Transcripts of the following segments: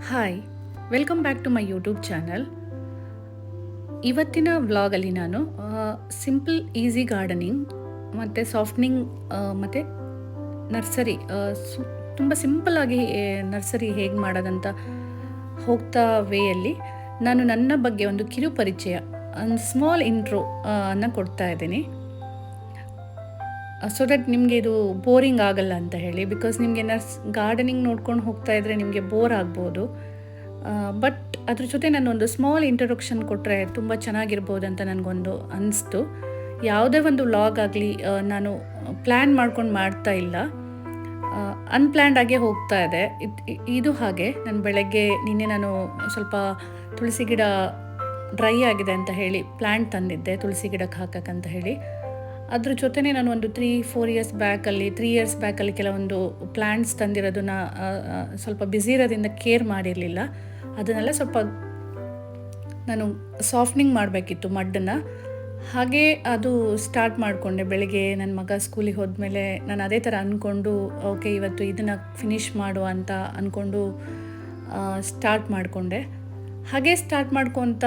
Hi, welcome back to my YouTube channel. ಇವತ್ತಿನ ವ್ಲಾಗಲ್ಲಿ ನಾನು ಸಿಂಪಲ್ ಈಸಿ ಗಾರ್ಡನಿಂಗ್ ಮತ್ತು ಸಾಫ್ಟ್ನಿಂಗ್ ಮತ್ತು ನರ್ಸರಿ ತುಂಬ ಸಿಂಪಲ್ಲಾಗಿ ನರ್ಸರಿ ಹೇಗೆ ಮಾಡೋದಂತ ಹೋಗ್ತಾ ವೇಯಲ್ಲಿ ನಾನು ನನ್ನ ಬಗ್ಗೆ ಒಂದು ಕಿರು ಪರಿಚಯ, ಒಂದು ಸ್ಮಾಲ್ ಇಂಟ್ರೋ ಅನ್ನು ಕೊಡ್ತಾ ಇದ್ದೀನಿ. ಸೊ ದಟ್ ನಿಮಗೆ ಇದು ಬೋರಿಂಗ್ ಆಗಲ್ಲ ಅಂತ ಹೇಳಿ. ಬಿಕಾಸ್ ನಿಮಗೆ ಗಾರ್ಡನಿಂಗ್ ನೋಡ್ಕೊಂಡು ಹೋಗ್ತಾ ಇದ್ದರೆ ನಿಮಗೆ ಬೋರ್ ಆಗ್ಬೋದು. ಬಟ್ ಅದ್ರ ಜೊತೆ ನಾನೊಂದು ಸ್ಮಾಲ್ ಇಂಟ್ರೊಡಕ್ಷನ್ ಕೊಟ್ಟರೆ ತುಂಬ ಚೆನ್ನಾಗಿರ್ಬೋದು ಅಂತ ನನಗೊಂದು ಅನಿಸ್ತು. ಯಾವುದೇ ಒಂದು ವ್ಲಾಗ್ ಆಗಲಿ ನಾನು ಪ್ಲ್ಯಾನ್ ಮಾಡ್ಕೊಂಡು ಮಾಡ್ತಾ ಇಲ್ಲ, ಅನ್ಪ್ಲ್ಯಾನ್ಡ್ ಆಗೇ ಹೋಗ್ತಾ ಇದೆ. ಇದು ಹಾಗೆ ನಾನು ಬೆಳಗ್ಗೆ ನಿನ್ನೆ ನಾನು ಸ್ವಲ್ಪ ತುಳಸಿ ಗಿಡ ಡ್ರೈ ಆಗಿದೆ ಅಂತ ಹೇಳಿ ಪ್ಲ್ಯಾಂಟ್ ತಂದಿದ್ದೆ ತುಳಸಿ ಗಿಡಕ್ಕೆ ಹಾಕಕ್ಕಂತ ಹೇಳಿ. ಅದ್ರ ಜೊತೆನೇ ನಾನು ಒಂದು 3 ಇಯರ್ಸ್ ಬ್ಯಾಕಲ್ಲಿ ಕೆಲವೊಂದು ಪ್ಲ್ಯಾಂಟ್ಸ್ ತಂದಿರೋದನ್ನ ಸ್ವಲ್ಪ ಬ್ಯುಸಿ ಇರೋದ್ರಿಂದ ಕೇರ್ ಮಾಡಿರಲಿಲ್ಲ. ಅದನ್ನೆಲ್ಲ ಸ್ವಲ್ಪ ನಾನು ಸಾಫ್ಟ್ನಿಂಗ್ ಮಾಡಬೇಕಿತ್ತು ಮಡ್ಡನ್ನು. ಹಾಗೆ ಅದು ಸ್ಟಾರ್ಟ್ ಮಾಡಿಕೊಂಡೆ. ಬೆಳಗ್ಗೆ ನನ್ನ ಮಗ ಸ್ಕೂಲಿಗೆ ಹೋದ್ಮೇಲೆ ನಾನು ಅದೇ ಥರ ಅಂದ್ಕೊಂಡು ಓಕೆ ಇವತ್ತು ಇದನ್ನು ಫಿನಿಷ್ ಮಾಡು ಅಂತ ಅಂದ್ಕೊಂಡು ಸ್ಟಾರ್ಟ್ ಮಾಡಿಕೊಂಡೆ. ಹಾಗೆ ಸ್ಟಾರ್ಟ್ ಮಾಡ್ಕೊತ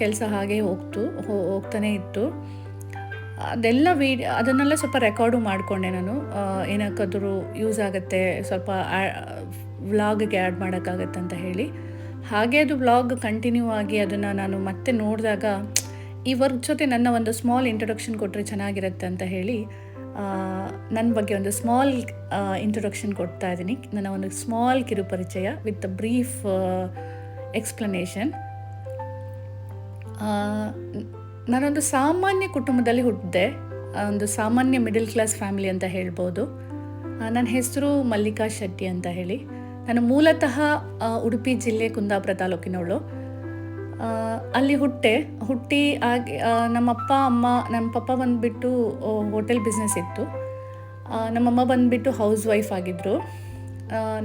ಕೆಲಸ ಹಾಗೆ ಹೋಗ್ತಾನೇ ಇತ್ತು. ಅದನ್ನೆಲ್ಲ ಸ್ವಲ್ಪ ರೆಕಾರ್ಡು ಮಾಡಿಕೊಂಡೆ ನಾನು. ಏನಕ್ಕಾದರೂ ಯೂಸ್ ಆಗುತ್ತೆ, ಸ್ವಲ್ಪ ವ್ಲಾಗ್ಗೆ ಆ್ಯಡ್ ಮಾಡೋಕ್ಕಾಗತ್ತೆ ಅಂತ ಹೇಳಿ. ಹಾಗೆ ಅದು ವ್ಲಾಗ್ ಕಂಟಿನ್ಯೂ ಆಗಿ ಅದನ್ನು ನಾನು ಮತ್ತೆ ನೋಡಿದಾಗ ಈ ವರ್ಕ್ ಜೊತೆ ನನ್ನ ಒಂದು ಸ್ಮಾಲ್ ಇಂಟ್ರೊಡಕ್ಷನ್ ಕೊಟ್ಟರೆ ಚೆನ್ನಾಗಿರುತ್ತೆ ಅಂತ ಹೇಳಿ ನನ್ನ ಬಗ್ಗೆ ಒಂದು ಸ್ಮಾಲ್ ಇಂಟ್ರೊಡಕ್ಷನ್ ಕೊಡ್ತಾ ಇದ್ದೀನಿ. ನನ್ನ ಒಂದು ಸ್ಮಾಲ್ ಕಿರು ಪರಿಚಯ ವಿತ್ ಬ್ರೀಫ್ ಎಕ್ಸ್ಪ್ಲನೇಷನ್. ನಾನೊಂದು ಸಾಮಾನ್ಯ ಕುಟುಂಬದಲ್ಲಿ ಹುಟ್ಟಿದೆ, ಒಂದು ಸಾಮಾನ್ಯ ಮಿಡಲ್ ಕ್ಲಾಸ್ ಫ್ಯಾಮಿಲಿ ಅಂತ ಹೇಳ್ಬೋದು. ನನ್ನ ಹೆಸರು ಮಲ್ಲಿಕಾ ಶೆಟ್ಟಿ ಅಂತ ಹೇಳಿ. ನಾನು ಮೂಲತಃ ಉಡುಪಿ ಜಿಲ್ಲೆ ಕುಂದಾಪುರ ತಾಲೂಕಿನವಳು. ಅಲ್ಲಿ ಹುಟ್ಟಿ ಆಗಿ ನಮ್ಮ ಪಪ್ಪ ಬಂದುಬಿಟ್ಟು ಹೋಟೆಲ್ ಬಿಸ್ನೆಸ್ ಇತ್ತು. ನಮ್ಮಮ್ಮ ಬಂದುಬಿಟ್ಟು ಹೌಸ್ ವೈಫ್ ಆಗಿದ್ದರು.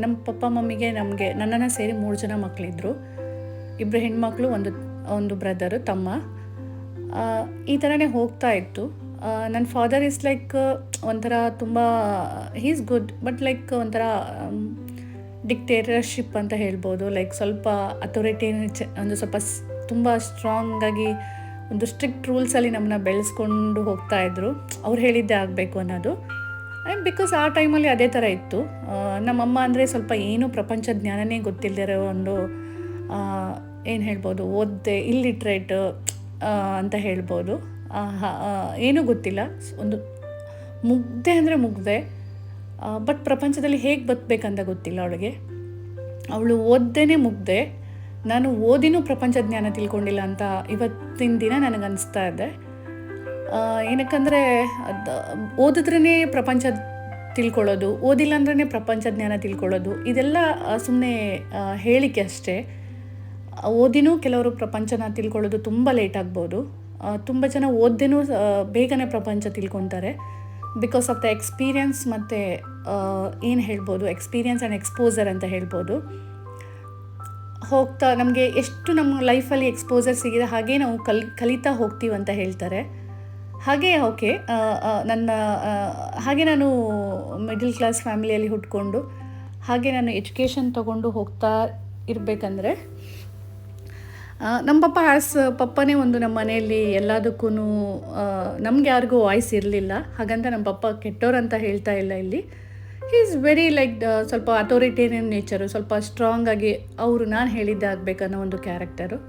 ನಮ್ಮ ಪಪ್ಪ ಮಮ್ಮಿಗೆ ನನ್ನನ್ನು ಸೇರಿ 3 ಜನ ಮಕ್ಕಳಿದ್ರು. 2 ಹೆಣ್ಮಕ್ಳು, ಒಂದು ಬ್ರದರು, ತಮ್ಮ. ಈ ಥರನೇ ಹೋಗ್ತಾ ಇತ್ತು. ನನ್ನ ಫಾದರ್ ಇಸ್ ಲೈಕ್ ಒಂಥರ ತುಂಬ ಈಸ್ ಗುಡ್, ಬಟ್ ಲೈಕ್ ಒಂಥರ ಡಿಕ್ಟೇಟರ್ಶಿಪ್ ಅಂತ ಹೇಳ್ಬೋದು. ಲೈಕ್ ಸ್ವಲ್ಪ ಅಥಾರಿಟಿ, ಒಂದು ಸ್ವಲ್ಪ ತುಂಬ ಸ್ಟ್ರಾಂಗಾಗಿ ಒಂದು ಸ್ಟ್ರಿಕ್ಟ್ ರೂಲ್ಸಲ್ಲಿ ನಮ್ಮನ್ನ ಬೆಳೆಸ್ಕೊಂಡು ಹೋಗ್ತಾಯಿದ್ರು. ಅವ್ರು ಹೇಳಿದ್ದೇ ಆಗಬೇಕು ಅನ್ನೋದು. ಆ್ಯಂಡ್ ಬಿಕಾಸ್ ಆ ಟೈಮಲ್ಲಿ ಅದೇ ಥರ ಇತ್ತು. ನಮ್ಮಮ್ಮ ಅಂದರೆ ಸ್ವಲ್ಪ ಏನೂ ಪ್ರಪಂಚ ಜ್ಞಾನನೇ ಗೊತ್ತಿಲ್ಲದಿರೋ ಒಂದು ಏನು ಹೇಳ್ಬೋದು, ಓದ್ದೆ ಇಲ್ಲಿಟ್ರೇಟ್ ಅಂತ ಹೇಳ್ಬೋದು. ಏನೂ ಗೊತ್ತಿಲ್ಲ, ಒಂದು ಮುಗ್ದೆ ಅಂದರೆ ಮುಗ್ದೆ. ಬಟ್ ಪ್ರಪಂಚದಲ್ಲಿ ಹೇಗೆ ಬದುಕಬೇಕಂತ ಗೊತ್ತಿಲ್ಲ ಅವಳಿಗೆ. ಅವಳು ಓದ್ದೇನೆ ಮುಗ್ದೆ, ನಾನು ಓದಿನೂ ಪ್ರಪಂಚ ಜ್ಞಾನ ತಿಳ್ಕೊಂಡಿಲ್ಲ ಅಂತ ಇವತ್ತಿನ ದಿನ ನನಗನ್ನಿಸ್ತಾ ಇದೆ. ಏನಕ್ಕಂದರೆ ಓದಿದ್ರೇ ಪ್ರಪಂಚ ತಿಳ್ಕೊಳ್ಳೋದು, ಓದಿಲ್ಲ ಅಂದ್ರೇ ಪ್ರಪಂಚ ಜ್ಞಾನ ತಿಳ್ಕೊಳ್ಳೋದು, ಇದೆಲ್ಲ ಸುಮ್ಮನೆ ಹೇಳಿಕೆ ಅಷ್ಟೇ. ಓದಿನೂ ಕೆಲವರು ಪ್ರಪಂಚನ ತಿಳ್ಕೊಳ್ಳೋದು ತುಂಬ ಲೇಟ್ ಆಗ್ಬೋದು. ತುಂಬ ಜನ ಓದ್ದೇನೂ ಬೇಗನೆ ಪ್ರಪಂಚ ತಿಳ್ಕೊತಾರೆ. ಬಿಕಾಸ್ ಆಫ್ ದ ಎಕ್ಸ್ಪೀರಿಯನ್ಸ್ ಮತ್ತು ಏನು ಹೇಳ್ಬೋದು, ಎಕ್ಸ್ಪೀರಿಯನ್ಸ್ ಆ್ಯಂಡ್ ಎಕ್ಸ್ಪೋಸರ್ ಅಂತ ಹೇಳ್ಬೋದು. ಹೋಗ್ತಾ ನಮಗೆ ಎಷ್ಟು ನಮ್ಮ ಲೈಫಲ್ಲಿ ಎಕ್ಸ್ಪೋಸರ್ ಸಿಗಿದೆ ಹಾಗೆ ನಾವು ಕಲಿತಾ ಹೋಗ್ತೀವಿ ಅಂತ ಹೇಳ್ತಾರೆ. ಹಾಗೆ ಓಕೆ, ಹಾಗೆ ನಾನು ಮಿಡಲ್ ಕ್ಲಾಸ್ ಫ್ಯಾಮಿಲಿಯಲ್ಲಿ ಹುಟ್ಕೊಂಡು ಹಾಗೆ ನಾನು ಎಜುಕೇಷನ್ ತೊಗೊಂಡು ಹೋಗ್ತಾ ಇರಬೇಕಂದ್ರೆ ನಮ್ಮ ಪಪ್ಪನೇ ಒಂದು ನಮ್ಮ ಮನೆಯಲ್ಲಿ ಎಲ್ಲದಕ್ಕೂ ನಮ್ಗೆ ಯಾರಿಗೂ ವಾಯ್ಸ್ ಇರಲಿಲ್ಲ. ಹಾಗಂತ ನಮ್ಮ ಪಪ್ಪ ಕೆಟ್ಟೋರಂತ ಹೇಳ್ತಾ ಇಲ್ಲ ಇಲ್ಲಿ. ಹಿ ಈಸ್ ವೆರಿ ಲೈಕ್ ಸ್ವಲ್ಪ ಅಥಾರಿಟೇರಿಯನ್ ನೇಚರು, ಸ್ವಲ್ಪ ಸ್ಟ್ರಾಂಗಾಗಿ ನಾನು ಹೇಳಿದ್ದೆ ಆಗಬೇಕನ್ನೋ ಒಂದು ಕ್ಯಾರೆಕ್ಟರು.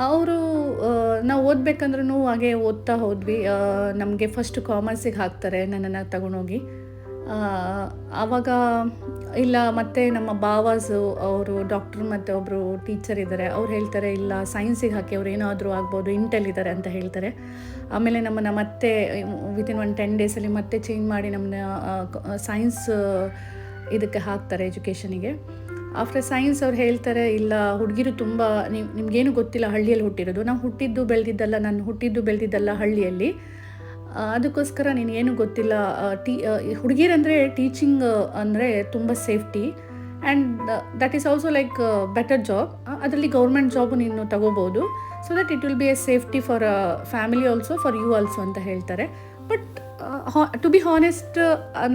ಅವರು ನಾವು ಓದಬೇಕಂದ್ರೂ ಹಾಗೆ ಓದ್ತಾ ಹೋದ್ವಿ. ನಮಗೆ ಫಸ್ಟ್ ಕಾಮರ್ಸಿಗೆ ಹಾಕ್ತಾರೆ ನನ್ನನ್ನು ತಗೊಂಡೋಗಿ. ಆವಾಗ ಇಲ್ಲ, ಮತ್ತು ನಮ್ಮ ಬಾವಾಸು ಅವರು ಡಾಕ್ಟ್ರು ಮತ್ತು ಒಬ್ಬರು ಟೀಚರ್ ಇದ್ದಾರೆ. ಅವ್ರು ಹೇಳ್ತಾರೆ ಇಲ್ಲ ಸೈನ್ಸಿಗೆ ಹಾಕಿ, ಅವ್ರು ಏನಾದರೂ ಆಗ್ಬೋದು, ಇಂಟೆಲ್ ಇದ್ದಾರೆ ಅಂತ ಹೇಳ್ತಾರೆ. ಆಮೇಲೆ ನಮ್ಮನ್ನು ಮತ್ತೆ ವಿತಿನ್ 10 ಡೇಸಲ್ಲಿ ಮತ್ತೆ ಚೇಂಜ್ ಮಾಡಿ ನಮ್ಮನ್ನ ಸೈನ್ಸ್ ಇದಕ್ಕೆ ಹಾಕ್ತಾರೆ, ಎಜುಕೇಷನಿಗೆ. ಆಫ್ಟರ್ ಸೈನ್ಸ್ ಅವ್ರು ಹೇಳ್ತಾರೆ ಇಲ್ಲ ಹುಡುಗಿರು ತುಂಬ ನಿಮಗೇನು ಗೊತ್ತಿಲ್ಲ, ಹಳ್ಳಿಯಲ್ಲಿ ಹುಟ್ಟಿರೋದು, ನಾನು ಹುಟ್ಟಿದ್ದು ಬೆಳೆದಿದ್ದಲ್ಲ ಹಳ್ಳಿಯಲ್ಲಿ, ಅದಕ್ಕೋಸ್ಕರ ನೀನೇನು ಗೊತ್ತಿಲ್ಲ. ಹುಡುಗಿರಂದರೆ ಟೀಚಿಂಗ್ ಅಂದರೆ ತುಂಬ safety and that is also like better job. ಅದರಲ್ಲಿ ಗೌರ್ಮೆಂಟ್ ಜಾಬು ನೀನು ತಗೋಬೋದು. So that it will be a safety for family also, for you also ಅಂತ ಹೇಳ್ತಾರೆ. ಬಟ್ ಟು ಬಿ ಹಾನೆಸ್ಟ್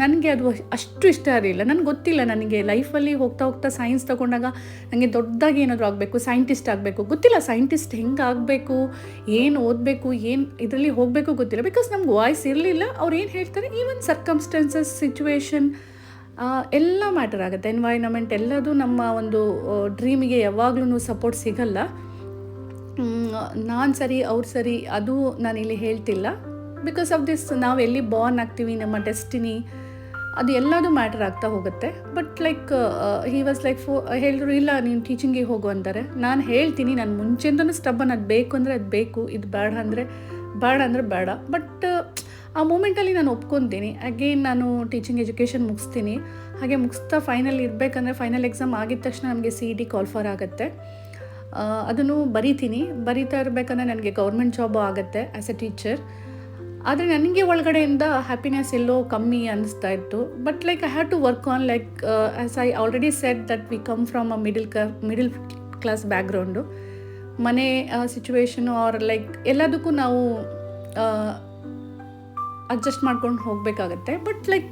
ನನಗೆ ಅದು ಅಷ್ಟು ಇಷ್ಟ ಇರಲಿಲ್ಲ. ನನಗೆ ಗೊತ್ತಿಲ್ಲ, ನನಗೆ ಲೈಫಲ್ಲಿ ಹೋಗ್ತಾ ಹೋಗ್ತಾ ಸೈನ್ಸ್ ತೊಗೊಂಡಾಗ ನನಗೆ ದೊಡ್ಡದಾಗಿ ಏನಾದರೂ ಆಗಬೇಕು, ಸೈಂಟಿಸ್ಟ್ ಆಗಬೇಕು, ಗೊತ್ತಿಲ್ಲ ಸೈಂಟಿಸ್ಟ್ ಹೆಂಗೆ ಆಗಬೇಕು, ಏನು ಓದಬೇಕು, ಏನು ಇದರಲ್ಲಿ ಹೋಗಬೇಕು ಗೊತ್ತಿಲ್ಲ. ಬಿಕಾಸ್ ನಮ್ಗೆ ವಾಯ್ಸ್ ಇರಲಿಲ್ಲ. ಅವ್ರು ಏನು ಹೇಳ್ತಾರೆ, ಈವನ್ ಸರ್ಕಮ್ಸ್ಟೆನ್ಸಸ್, ಸಿಚುವೇಶನ್ ಎಲ್ಲ ಮ್ಯಾಟರ್ ಆಗುತ್ತೆ. ಎನ್ವೈರನ್ಮೆಂಟ್ ಎಲ್ಲದು ನಮ್ಮ ಒಂದು ಡ್ರೀಮಿಗೆ ಯಾವಾಗ್ಲೂ ಸಪೋರ್ಟ್ ಸಿಗಲ್ಲ. ನಾನು ಸರಿ ಅವ್ರು ಸರಿ ಅದು ನಾನಿಲ್ಲಿ ಹೇಳ್ತಿಲ್ಲ. ಬಿಕಾಸ್ ಆಫ್ ದಿಸ್ ನಾವು ಎಲ್ಲಿ ಬಾರ್ನ್ ಆಗ್ತೀವಿ, ನಮ್ಮ ಡೆಸ್ಟಿನಿ, ಅದು ಎಲ್ಲದೂ ಮ್ಯಾಟರ್ ಆಗ್ತಾ ಹೋಗುತ್ತೆ. But like he was like ಹೇಳಿದ್ರು, ಇಲ್ಲ ನೀನು ಟೀಚಿಂಗಿಗೆ ಹೋಗು ಅಂತಾರೆ. ನಾನು ಹೇಳ್ತೀನಿ, ನಾನು ಮುಂಚೆಯಿಂದನೂ ಸ್ಟಬ್ಬನ್, ಅದು ಬೇಕು ಅಂದರೆ ಅದು ಬೇಕು, ಇದು ಬೇಡ ಅಂದರೆ ಬೇಡ. ಬಟ್ ಆ ಮೂಮೆಂಟಲ್ಲಿ ನಾನು ಒಪ್ಕೊತೀನಿ. ಅಗೇನ್ ನಾನು ಟೀಚಿಂಗ್ ಎಜುಕೇಷನ್ ಮುಗಿಸ್ತೀನಿ. ಹಾಗೆ ಮುಗಿಸ್ತಾ ಫೈನಲ್ ಇರಬೇಕಂದ್ರೆ, ಫೈನಲ್ ಎಕ್ಸಾಮ್ ಆಗಿದ ತಕ್ಷಣ ನಮಗೆ CET ಕಾಲ್ಫರ್ ಆಗುತ್ತೆ. ಅದನ್ನು ಬರೀತಾ ಇರಬೇಕಂದ್ರೆ ನನಗೆ ಗೌರ್ಮೆಂಟ್ ಜಾಬು ಆಗುತ್ತೆ ಆ್ಯಸ್ ಎ ಟೀಚರ್. ಆದರೆ ನನಗೆ ಒಳಗಡೆಯಿಂದ ಹ್ಯಾಪಿನೆಸ್ ಎಲ್ಲೋ ಕಮ್ಮಿ ಅನ್ನಿಸ್ತಾ ಇತ್ತು. But like I have to work on, like as I already said that we come from a middle class background. ಮನೆ ಸಿಚುವೇಶನು ಆರ್ ಲೈಕ್ ಎಲ್ಲದಕ್ಕೂ ನಾವು ಅಡ್ಜಸ್ಟ್ ಮಾಡ್ಕೊಂಡು ಹೋಗಬೇಕಾಗತ್ತೆ. But like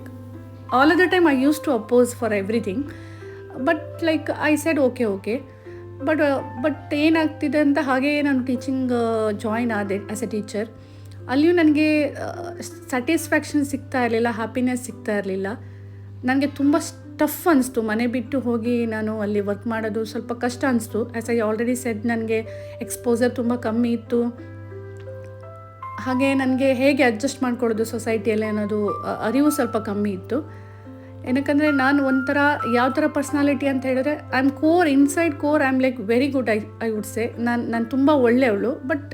all of the time I use to oppose for everything. But like I said okay. But ಏನಾಗ್ತಿದೆ ಅಂತ ಹಾಗೇ ನಾನು teaching join ಆದೆ ಆ್ಯಸ್ ಎ ಟೀಚರ್. ಅಲ್ಲಿಯೂ ನನಗೆ ಸ್ಯಾಟಿಸ್ಫ್ಯಾಕ್ಷನ್ ಸಿಗ್ತಾ ಇರಲಿಲ್ಲ, ಹ್ಯಾಪಿನೆಸ್ ಸಿಗ್ತಾ ಇರಲಿಲ್ಲ. ನನಗೆ ತುಂಬ ಟಫ್ ಅನಿಸ್ತು. ಮನೆ ಬಿಟ್ಟು ಹೋಗಿ ನಾನು ಅಲ್ಲಿ ವರ್ಕ್ ಮಾಡೋದು ಸ್ವಲ್ಪ ಕಷ್ಟ ಅನಿಸ್ತು. ಆ್ಯಸ್ ಐ ಆಲ್ರೆಡಿ ಸೆಡ್, ನನಗೆ ಎಕ್ಸ್ಪೋಸರ್ ತುಂಬ ಕಮ್ಮಿ ಇತ್ತು. ಹಾಗೆ ನನಗೆ ಹೇಗೆ ಅಡ್ಜಸ್ಟ್ ಮಾಡ್ಕೊಳ್ಳೋದು ಸೊಸೈಟಿಯಲ್ಲಿ ಅನ್ನೋದು ಅರಿವು ಸ್ವಲ್ಪ ಕಮ್ಮಿ ಇತ್ತು. ಏನಕ್ಕಂದರೆ ನಾನು ಒಂಥರ ಯಾವ ಥರ ಪರ್ಸ್ನಾಲಿಟಿ ಅಂತ ಹೇಳಿದ್ರೆ, I am inside core I am like very good. I would say ನಾನು ತುಂಬ ಒಳ್ಳೆಯವಳು. ಬಟ್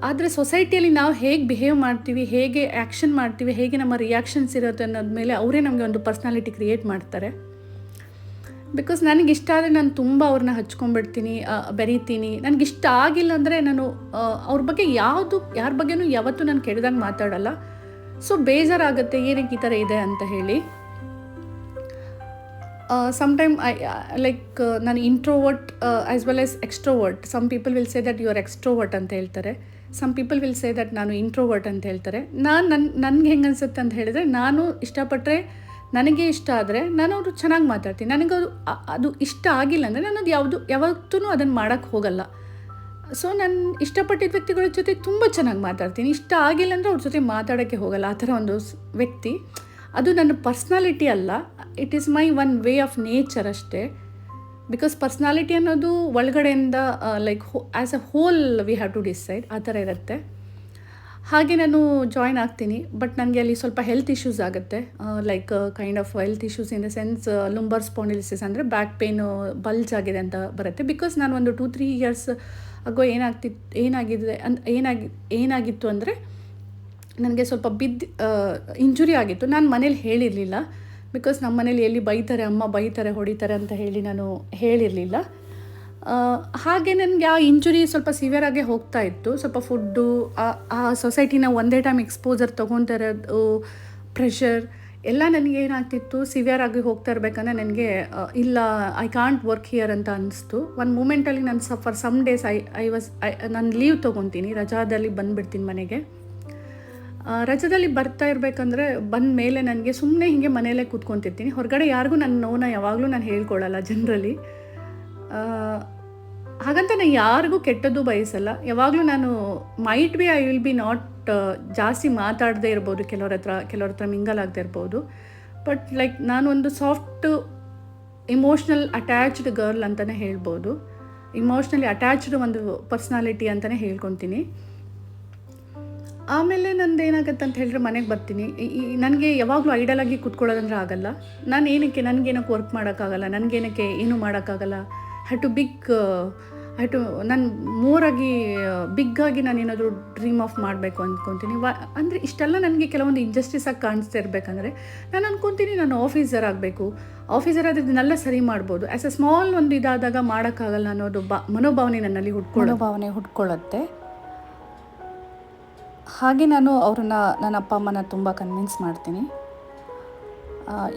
ಆದರೆ ಸೊಸೈಟಿಯಲ್ಲಿ ನಾವು ಹೇಗೆ ಬಿಹೇವ್ ಮಾಡ್ತೀವಿ, ಹೇಗೆ ಆ್ಯಕ್ಷನ್ ಮಾಡ್ತೀವಿ, ಹೇಗೆ ನಮ್ಮ ರಿಯಾಕ್ಷನ್ಸ್ ಇರುತ್ತೆ ಅನ್ನೋದ ಮೇಲೆ ಅವರೇ ನಮಗೆ ಒಂದು ಪರ್ಸ್ನಾಲಿಟಿ ಕ್ರಿಯೇಟ್ ಮಾಡ್ತಾರೆ. ಬಿಕಾಸ್ ನನಗಿಷ್ಟ ಆದರೆ ನಾನು ತುಂಬ ಅವ್ರನ್ನ ಹಚ್ಕೊಂಡ್ಬಿಡ್ತೀನಿ, ಬೆರೀತೀನಿ. ನನಗಿಷ್ಟ ಆಗಿಲ್ಲ ಅಂದರೆ ನಾನು ಅವ್ರ ಬಗ್ಗೆ ಯಾರ ಬಗ್ಗೆನೂ ಯಾವತ್ತೂ ನಾನು ಕೆಟ್ಟದಾಗ ಮಾತಾಡಲ್ಲ. ಸೊ ಬೇಜಾರಾಗುತ್ತೆ, ಏನಕ್ಕೆ ಈ ಥರ ಇದೆ ಅಂತ ಹೇಳಿ. ಸಮ್ಟೈಮ್ ಲೈಕ್ ನಾನು introvert as well as extrovert. Some people will say that you are extrovert ಅಂತ ಹೇಳ್ತಾರೆ. Some people will say that ನಾನು ಇಂಟ್ರೋವರ್ಟ್ ಅಂತ ಹೇಳ್ತಾರೆ. ನನಗೆ ಹೆಂಗೆ ಅನಿಸುತ್ತೆ ಅಂತ ಹೇಳಿದರೆ, ನಾನು ಇಷ್ಟಪಟ್ಟರೆ, ನನಗೆ ಇಷ್ಟ ಆದರೆ ನಾನು ಅವರು ಚೆನ್ನಾಗಿ ಮಾತಾಡ್ತೀನಿ. ನನಗೆ ಅದು ಇಷ್ಟ ಆಗಿಲ್ಲ ಅಂದರೆ ನಾನು ಅದು ಯಾವತ್ತೂ ಅದನ್ನು ಮಾಡೋಕ್ಕೆ ಹೋಗಲ್ಲ. ಸೊ ನಾನು ಇಷ್ಟಪಟ್ಟಿದ್ದ ವ್ಯಕ್ತಿಗಳ ಜೊತೆ ತುಂಬ ಚೆನ್ನಾಗಿ ಮಾತಾಡ್ತೀನಿ. ಇಷ್ಟ ಆಗಿಲ್ಲ ಅಂದರೆ ಅವ್ರ ಜೊತೆ ಮಾತಾಡೋಕ್ಕೆ ಹೋಗಲ್ಲ. ಆ ಥರ ಒಂದು ವ್ಯಕ್ತಿ. ಅದು ನನ್ನ ಪರ್ಸ್ನಾಲಿಟಿ ಅಲ್ಲ, it is my own way of nature ಅಷ್ಟೇ. ಬಿಕಾಸ್ ಪರ್ಸ್ನಾಲಿಟಿ ಅನ್ನೋದು ಒಳಗಡೆಯಿಂದ like as a whole we have to decide, ಆ ಥರ ಇರುತ್ತೆ. ಹಾಗೆ ನಾನು ಜಾಯ್ನ್ ಆಗ್ತೀನಿ. ಬಟ್ ನನಗೆ ಅಲ್ಲಿ ಸ್ವಲ್ಪ ಹೆಲ್ತ್ ಇಶ್ಯೂಸ್ ಆಗುತ್ತೆ. Like kind of health issues in the sense lumbar spondylosis ಅಂದರೆ ಬ್ಯಾಕ್ ಪೇನು ಬಲ್ಜ್ ಆಗಿದೆ ಅಂತ ಬರುತ್ತೆ. ಬಿಕಾಸ್ ನಾನು ಒಂದು 2-3 ಇಯರ್ಸ್ ಆಗೋ ಏನಾಗಿತ್ತು ಅಂದರೆ, ನನಗೆ ಸ್ವಲ್ಪ ಇಂಜುರಿ ಆಗಿತ್ತು. ನಾನು ಮನೇಲಿ ಹೇಳಿರಲಿಲ್ಲ. ಬಿಕಾಸ್ ನಮ್ಮ ಮನೇಲಿ ಎಲ್ಲಿ ಬೈತಾರೆ, ಅಮ್ಮ ಬೈತಾರೆ, ಹೊಡಿತಾರೆ ಅಂತ ಹೇಳಿ ನಾನು ಹೇಳಿರಲಿಲ್ಲ. ಹಾಗೆ ನನಗೆ ಆ ಇಂಜುರಿ ಸ್ವಲ್ಪ ಸಿವಿಯರ್ ಆಗೇ ಹೋಗ್ತಾ ಇತ್ತು. ಸ್ವಲ್ಪ ಫುಡ್ಡು, ಆ ಸೊಸೈಟಿನ ಒಂದೇ ಟೈಮ್ ಎಕ್ಸ್ಪೋಜರ್ ತೊಗೊತಾ ಇರೋದು, ಪ್ರೆಷರ್ ಎಲ್ಲ ನನಗೆ ಏನಾಗ್ತಿತ್ತು, ಸಿವಿಯರ್ ಆಗಿ ಹೋಗ್ತಾ ಇರಬೇಕಂದ್ರೆ ನನಗೆ ಇಲ್ಲ, ಐ ಕಾಂಟ್ ವರ್ಕ್ ಹಿಯರ್ ಅಂತ ಅನ್ನಿಸ್ತು. ಒಂದು ಮೂಮೆಂಟಲ್ಲಿ ನಾನು ಫಾರ್ ಸಮ್ ಡೇಸ್ ನಾನು ಲೀವ್ ತೊಗೊತೀನಿ, ರಜಾದಲ್ಲಿ ಬಂದುಬಿಡ್ತೀನಿ ಮನೆಗೆ. ರಜದಲ್ಲಿ ಬರ್ತಾ ಇರಬೇಕಂದ್ರೆ ಬಂದ ಮೇಲೆ ನನಗೆ ಸುಮ್ಮನೆ ಹೀಗೆ ಮನೆಯಲ್ಲೇ ಕೂತ್ಕೊತಿರ್ತೀನಿ. ಹೊರಗಡೆ ಯಾರಿಗೂ ನನ್ನ ನೋವನ್ನ ಯಾವಾಗಲೂ ನಾನು ಹೇಳ್ಕೊಳ್ಳಲ್ಲ ಜನರಲಿ. ಹಾಗಂತ ನಾನು ಯಾರಿಗೂ ಕೆಟ್ಟದ್ದು ಬಯಸಲ್ಲ. ಯಾವಾಗಲೂ ನಾನು might be I will be not ಜಾಸ್ತಿ ಮಾತಾಡದೇ ಇರ್ಬೋದು, ಕೆಲವ್ರ ಹತ್ರ ಮಿಂಗಲ್ ಆಗದೆ ಇರ್ಬೋದು. ಬಟ್ ಲೈಕ್ ನಾನು ಒಂದು ಸಾಫ್ಟ್ ಇಮೋಷ್ನಲ್ ಅಟ್ಯಾಚ್ಡ್ ಗರ್ಲ್ ಅಂತಲೇ ಹೇಳ್ಬೋದು. ಇಮೋಷ್ನಲಿ ಅಟ್ಯಾಚ್ಡ್ ಒಂದು ಪರ್ಸ್ನಾಲಿಟಿ ಅಂತಲೇ ಹೇಳ್ಕೊತೀನಿ. ಆಮೇಲೆ ನಂದು ಏನಾಗುತ್ತೆ ಅಂತ ಹೇಳಿದ್ರೆ, ಮನೆಗೆ ಬರ್ತೀನಿ. ನನಗೆ ಯಾವಾಗಲೂ ಐಡಲಾಗಿ ಕೂತ್ಕೊಳ್ಳೋದಂದ್ರೆ ಆಗಲ್ಲ. ನನಗೇನಕ್ಕೆ ವರ್ಕ್ ಮಾಡೋಕ್ಕಾಗಲ್ಲ, ನನಗೇನಕ್ಕೆ ಏನೂ ಮಾಡೋಕ್ಕಾಗಲ್ಲ. ನಾನು ಮೋರಾಗಿ ಬಿಗ್ಗಾಗಿ ನಾನು ಏನಾದರೂ ಡ್ರೀಮ್ ಆಫ್ ಮಾಡಬೇಕು ಅಂದ್ಕೊತೀನಿ. ಅಂದರೆ ಇಷ್ಟೆಲ್ಲ ನನಗೆ ಕೆಲವೊಂದು ಇಂಜಸ್ಟಿಸಾಗಿ ಕಾಣಿಸ್ತಾ ಇರಬೇಕಂದ್ರೆ ನಾನು ಅಂದ್ಕೊತೀನಿ, ನಾನು ಆಫೀಸರ್ ಆಗಬೇಕು. ಆಫೀಸರ್ ಆದರೆ ಇದನ್ನೆಲ್ಲ ಸರಿ ಮಾಡ್ಬೋದು. ಆ್ಯಸ್ ಅ ಸ್ಮಾಲ್ ಒಂದು ಇದಾದಾಗ ಮಾಡೋಕ್ಕಾಗಲ್ಲ ಅನ್ನೋದು ಮನೋಭಾವನೆ ನನ್ನಲ್ಲಿ ಹುಟ್ಕೊಳ್ಳುತ್ತೆ. ಹಾಗೆ ನಾನು ಅವ್ರನ್ನ, ನನ್ನ ಅಪ್ಪ ಅಮ್ಮನ ತುಂಬ ಕನ್ವಿನ್ಸ್ ಮಾಡ್ತೀನಿ.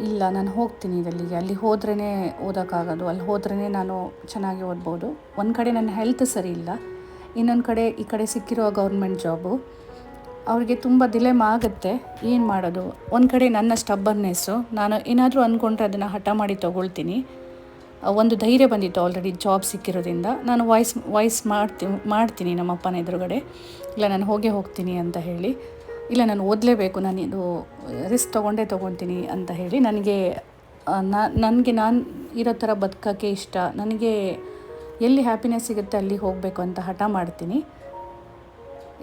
ಇಲ್ಲ, ನಾನು ಹೋಗ್ತೀನಿ ಇದಲ್ಲಿಗೆ, ಅಲ್ಲಿ ಹೋದ್ರೇ ಓದೋಕ್ಕಾಗೋದು, ಅಲ್ಲಿ ಹೋದ್ರೇ ನಾನು ಚೆನ್ನಾಗಿ ಓದ್ಬೋದು. ಒಂದು ಕಡೆ ನನ್ನ ಹೆಲ್ತ್ ಸರಿ ಇಲ್ಲ, ಇನ್ನೊಂದು ಕಡೆ ಈ ಕಡೆ ಸಿಕ್ಕಿರೋ ಗೌರ್ಮೆಂಟ್ ಜಾಬು. ಅವ್ರಿಗೆ ತುಂಬ ದಿಲೆಮ ಆಗುತ್ತೆ, ಏನು ಮಾಡೋದು. ಒಂದು ಕಡೆ ನನ್ನ ಸ್ಟಬ್ಬರ್ನೆಸ್ಸು, ನಾನು ಏನಾದರೂ ಅಂದ್ಕೊಂಡ್ರೆ ಅದನ್ನು ಹಠ ಮಾಡಿ ತೊಗೊಳ್ತೀನಿ. ಒಂದು ಧೈರ್ಯ ಬಂದಿತ್ತು ಆಲ್ರೆಡಿ ಜಾಬ್ ಸಿಕ್ಕಿರೋದ್ರಿಂದ. ನಾನು ವಾಯ್ಸ್ ಮಾಡ್ತೀನಿ ನಮ್ಮ ಅಪ್ಪನ ಎದುರುಗಡೆ, ಇಲ್ಲ ನಾನು ಹೋಗ್ತೀನಿ ಅಂತ ಹೇಳಿ, ಇಲ್ಲ ನಾನು ಓದಲೇಬೇಕು, ನಾನು ಇದು ರಿಸ್ಕ್ ತೊಗೊಳ್ತೀನಿ ಅಂತ ಹೇಳಿ. ನನಗೆ ನಾನು ಇರೋ ಥರ ಬದುಕೋಕ್ಕೆ ಇಷ್ಟ, ನನಗೆ ಎಲ್ಲಿ ಹ್ಯಾಪಿನೆಸ್ ಸಿಗುತ್ತೆ ಅಲ್ಲಿ ಹೋಗಬೇಕು ಅಂತ ಹಠ ಮಾಡ್ತೀನಿ.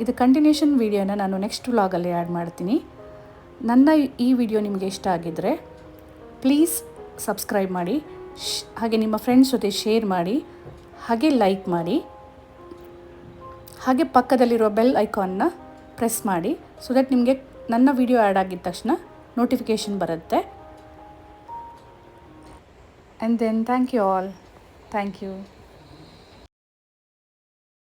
ಇದು ಕಂಟಿನ್ಯೂಷನ್ ವೀಡಿಯೋನ ನಾನು ನೆಕ್ಸ್ಟ್ ವ್ಲಾಗಲ್ಲಿ ಆ್ಯಡ್ ಮಾಡ್ತೀನಿ. ನನ್ನ ಈ ವಿಡಿಯೋ ನಿಮಗೆ ಇಷ್ಟ ಆಗಿದ್ದರೆ ಪ್ಲೀಸ್ ಸಬ್ಸ್ಕ್ರೈಬ್ ಮಾಡಿ, ಹಾಗೆ ನಿಮ್ಮ ಫ್ರೆಂಡ್ಸ್ ಜೊತೆ ಶೇರ್ ಮಾಡಿ, ಹಾಗೆ ಲೈಕ್ ಮಾಡಿ, ಹಾಗೆ ಪಕ್ಕದಲ್ಲಿರೋ ಬೆಲ್ ಐಕಾನ್ನ ಪ್ರೆಸ್ ಮಾಡಿ, ಸೊ ದಟ್ ನಿಮಗೆ ನನ್ನ ವಿಡಿಯೋ ಆ್ಯಡ್ ಆಗಿದ ತಕ್ಷಣ ನೋಟಿಫಿಕೇಷನ್ ಬರುತ್ತೆ. And then thank you all. Thank you.